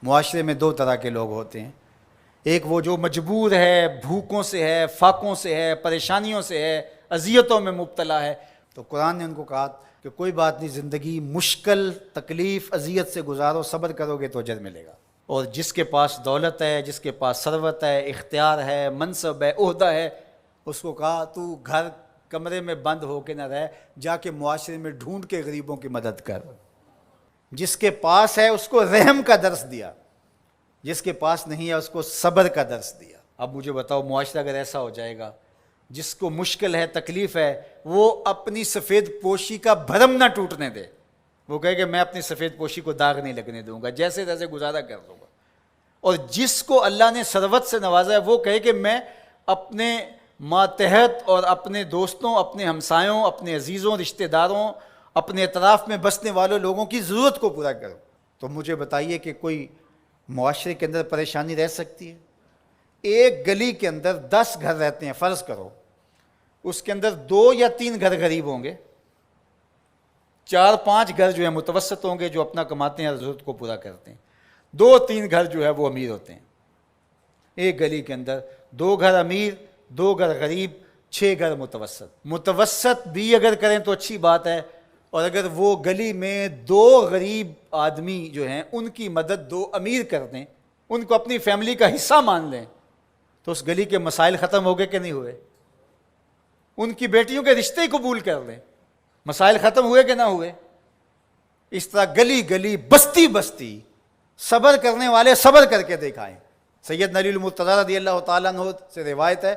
معاشرے میں دو طرح کے لوگ ہوتے ہیں، ایک وہ جو مجبور ہے، بھوکوں سے ہے، فاقوں سے ہے، پریشانیوں سے ہے، اذیتوں میں مبتلا ہے، تو قرآن نے ان کو کہا کہ کوئی بات نہیں، زندگی مشکل، تکلیف، اذیت سے گزارو، صبر کرو گے تو اجر ملے گا۔ اور جس کے پاس دولت ہے، جس کے پاس ثروت ہے، اختیار ہے، منصب ہے، عہدہ ہے، اس کو کہا تو گھر کمرے میں بند ہو کے نہ رہ، جا کے معاشرے میں ڈھونڈ کے غریبوں کی مدد کر۔ جس کے پاس ہے اس کو رحم کا درس دیا، جس کے پاس نہیں ہے اس کو صبر کا درس دیا۔ اب مجھے بتاؤ، معاشرہ اگر ایسا ہو جائے گا، جس کو مشکل ہے، تکلیف ہے، وہ اپنی سفید پوشی کا بھرم نہ ٹوٹنے دے، وہ کہے کہ میں اپنی سفید پوشی کو داغ نہیں لگنے دوں گا، جیسے تیسے گزارا کر دوں گا۔ اور جس کو اللہ نے ثروت سے نوازا ہے، وہ کہے کہ میں اپنے ماتحت اور اپنے دوستوں، اپنے ہمسایوں، اپنے عزیزوں، رشتہ داروں، اپنے اطراف میں بسنے والوں لوگوں کی ضرورت کو پورا کروں۔ تو مجھے بتائیے کہ کوئی معاشرے کے اندر پریشانی رہ سکتی ہے؟ ایک گلی کے اندر 10 گھر رہتے ہیں، فرض کرو اس کے اندر 2 یا 3 گھر غریب ہوں گے، 4-5 گھر جو ہیں متوسط ہوں گے، جو اپنا کماتے ہیں، ضرورت کو پورا کرتے ہیں، 2-3 گھر جو ہے وہ امیر ہوتے ہیں۔ ایک گلی کے اندر 2 گھر امیر، 2 گھر غریب، 6 گھر متوسط۔ متوسط بھی اگر کریں تو اچھی بات ہے، اور اگر وہ گلی میں 2 غریب آدمی جو ہیں ان کی مدد 2 امیر کر دیں، ان کو اپنی فیملی کا حصہ مان لیں، تو اس گلی کے مسائل ختم ہو گئے کہ نہیں ہوئے؟ ان کی بیٹیوں کے رشتے قبول کر لیں، مسائل ختم ہوئے کہ نہ ہوئے؟ اس طرح گلی گلی، بستی بستی، صبر کرنے والے صبر کر کے دکھائیں۔ سیدنا علی المرتضیٰ رضی اللہ تعالیٰ عنہ سے روایت ہے،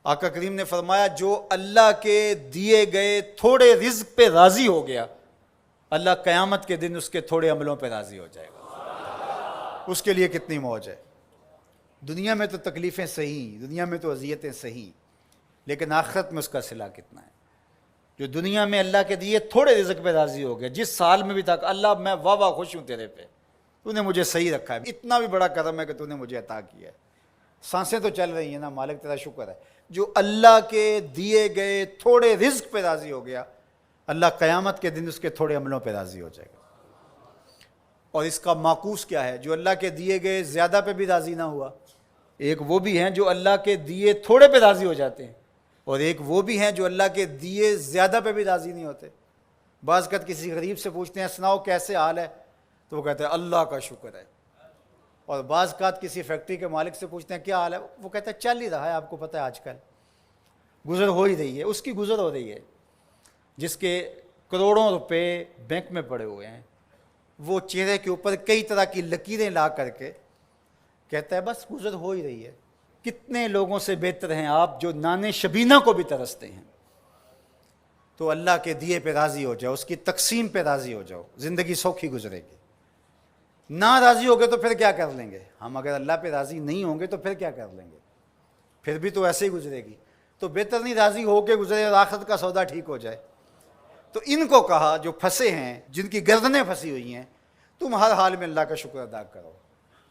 آقا کریم نے فرمایا جو اللہ کے دیے گئے تھوڑے رزق پہ راضی ہو گیا، اللہ قیامت کے دن اس کے تھوڑے عملوں پہ راضی ہو جائے گا۔ اس کے لیے کتنی موج ہے۔ دنیا میں تو تکلیفیں صحیح، دنیا میں تو اذیتیں صحیح، لیکن آخرت میں اس کا صلہ کتنا ہے؟ جو دنیا میں اللہ کے دیے تھوڑے رزق پہ راضی ہو گیا، جس سال میں بھی تھا کہ اللہ میں واہ واہ خوش ہوں تیرے پہ، تو نے مجھے صحیح رکھا ہے، اتنا بھی بڑا کرم ہے کہ تو نے مجھے عطا کیا ہے، سانسیں تو چل رہی ہیں نا، مالک تیرا شکر ہے۔ جو اللہ کے دیے گئے تھوڑے رزق پہ راضی ہو گیا، اللہ قیامت کے دن اس کے تھوڑے عملوں پہ راضی ہو جائے گا۔ اور اس کا معکوس کیا ہے؟ جو اللہ کے دیے گئے زیادہ پہ بھی راضی نہ ہوا، ایک وہ بھی ہیں جو اللہ کے دیے تھوڑے پہ راضی ہو جاتے ہیں، اور ایک وہ بھی ہیں جو اللہ کے دیے زیادہ پہ بھی راضی نہیں ہوتے۔ بعض وقت کسی غریب سے پوچھتے ہیں سناؤ کیسے حال ہے، تو وہ کہتے ہیں اللہ کا شکر ہے۔ اور بعض اوقات کسی فیکٹری کے مالک سے پوچھتے ہیں کیا حال ہے، وہ کہتا ہے چل ہی رہا ہے، آپ کو پتہ ہے آج کل گزر ہو ہی رہی ہے، اس کی گزر ہو رہی ہے۔ جس کے کروڑوں روپے بینک میں پڑے ہوئے ہیں، وہ چہرے کے اوپر کئی طرح کی لکیریں لا کر کے کہتا ہے بس گزر ہو ہی رہی ہے۔ کتنے لوگوں سے بہتر ہیں آپ جو نان شبینہ کو بھی ترستے ہیں۔ تو اللہ کے دیے پہ راضی ہو جاؤ، اس کی تقسیم پہ راضی ہو جاؤ، زندگی سوکھی گزرے گی۔ نہ راضی ہو گئے تو پھر کیا کر لیں گے ہم؟ اگر اللہ پہ راضی نہیں ہوں گے تو پھر کیا کر لیں گے؟ پھر بھی تو ایسے ہی گزرے گی۔ تو بہتر نہیں راضی ہو کے گزرے اور آخرت کا سودا ٹھیک ہو جائے۔ تو ان کو کہا جو پھنسے ہیں، جن کی گردنیں پھنسی ہوئی ہیں، تم ہر حال میں اللہ کا شکر ادا کرو۔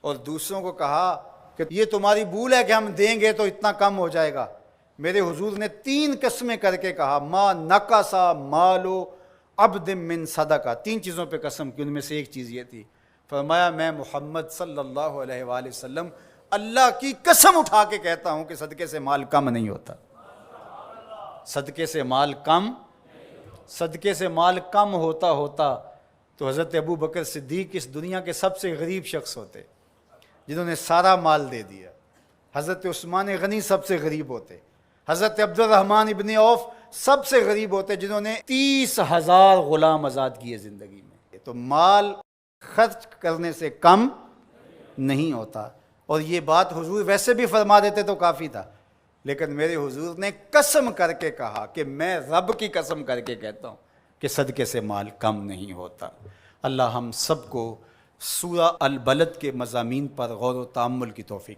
اور دوسروں کو کہا کہ یہ تمہاری بھول ہے کہ ہم دیں گے تو اتنا کم ہو جائے گا۔ میرے حضور نے 3 قسمیں کر کے کہا ما نقصا مالو عبد من صدقہ، 3 چیزوں پہ قسم کی، ان میں سے ایک چیز یہ تھی، فرمایا میں محمد صلی اللہ علیہ وآلہ وسلم اللہ کی قسم اٹھا کے کہتا ہوں کہ صدقے سے مال کم نہیں ہوتا۔ صدقے سے مال کم، صدقے سے مال کم ہوتا تو حضرت ابو بکر صدیق اس دنیا کے سب سے غریب شخص ہوتے، جنہوں نے سارا مال دے دیا۔ حضرت عثمان غنی سب سے غریب ہوتے، حضرت عبد الرحمن ابن عوف سب سے غریب ہوتے، جنہوں نے 30,000 غلام آزاد کیے زندگی میں۔ تو مال خرچ کرنے سے کم نہیں ہوتا، اور یہ بات حضور ویسے بھی فرما دیتے تو کافی تھا، لیکن میرے حضور نے قسم کر کے کہا کہ میں رب کی قسم کر کے کہتا ہوں کہ صدقے سے مال کم نہیں ہوتا۔ اللہ ہم سب کو سورہ البلد کے مضامین پر غور و تأمل کی توفیق